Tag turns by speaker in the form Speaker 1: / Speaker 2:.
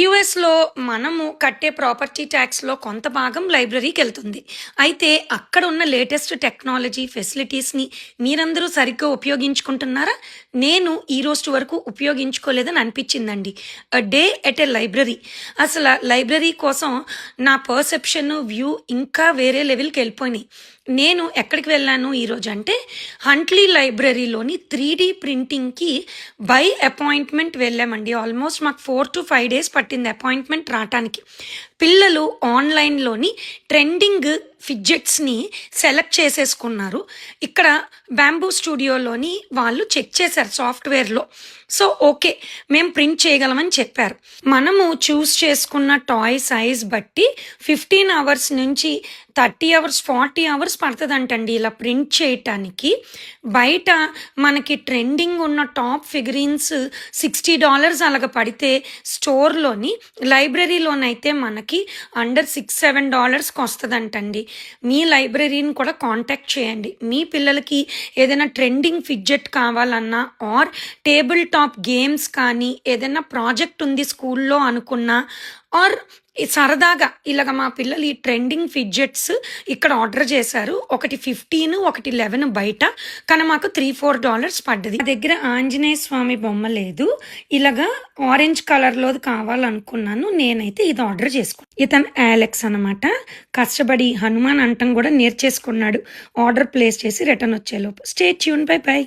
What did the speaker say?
Speaker 1: యూఎస్‌లో మనము కట్టే ప్రాపర్టీ ట్యాక్స్‌లో కొంత భాగం లైబ్రరీకెళ్తుంది. అయితే అక్కడున్న లేటెస్ట్ టెక్నాలజీ, ఫెసిలిటీస్‌ని మీరందరూ సరిగ్గా ఉపయోగించుకుంటున్నారా? నేను ఈ రోజు వరకు ఉపయోగించుకోలేదని అనిపిచ్చిందండి. Day at a library. Library కోసం నా పర్సెప్షన్, వ్యూ ఇంకా వేరే లెవెల్‌కెళ్ళిపోయినాయి. నేను ఎక్కడికి వెళ్ళాను ఈరోజంటే, హంట్లీ లైబ్రరీలోని 3D ప్రింటింగ్‌కి బై అపాయింట్మెంట్ వెళ్ళామండి. ఆల్మోస్ట్ మాకు 4-5 డేస్ పట్టింది అపాయింట్మెంట్ రావటానికి. పిల్లలు ఆన్లైన్లోని ట్రెండింగ్ ఫిడ్జెట్స్ని సెలెక్ట్ చేసేసుకున్నారు. ఇక్కడ బ్యాంబూ స్టూడియోలోని వాళ్ళు చెక్ చేశారు సాఫ్ట్వేర్లో. సో ఓకే, మేము ప్రింట్ చేయగలమని చెప్పారు. మనము చూస్ చేసుకున్న టాయ్ సైజ్ బట్టి 15 అవర్స్ నుంచి 30 అవర్స్, 40 అవర్స్ పడుతుందంటండి ఇలా ప్రింట్ చేయటానికి. బయట మనకి ట్రెండింగ్ ఉన్న టాప్ ఫిగరీన్స్ $60 అలాగ పడితే, స్టోర్లోని లైబ్రరీలోనైతే మనకి అండర్ $6-7కి వస్తుందంటండి. మీ లైబ్రరీని కూడా కాంటాక్ట్ చేయండి. మీ పిల్లలకి ఏదైనా ట్రెండింగ్ ఫిడ్జెట్ కావాలన్నా, ఆర్ టేబుల్ టాప్ గేమ్స్ కానీ, ఏదైనా ప్రాజెక్ట్ ఉంది స్కూల్లో అనుకున్నా, ఆర్ సరదాగా ఇలాగ మా పిల్లలు ఈ ట్రెండింగ్ ఫిడ్జెట్స్ ఇక్కడ ఆర్డర్ చేశారు. ఒకటి 15, ఒకటి 11 బయట, కానీ మాకు $3-4 పడ్డది. మా దగ్గర ఆంజనేయ స్వామి బొమ్మ లేదు, ఇలాగా ఆరెంజ్ కలర్లోది కావాలనుకున్నాను. నేనైతే ఇది ఆర్డర్ చేసుకున్నాను. ఇతను ఆలెక్స్ అనమాట. కష్టపడి హనుమాన్ అంటం కూడా నేర్చేసుకున్నాడు ఆర్డర్ ప్లేస్ చేసి రిటర్న్ వచ్చేలోపు. Stay tune. By by.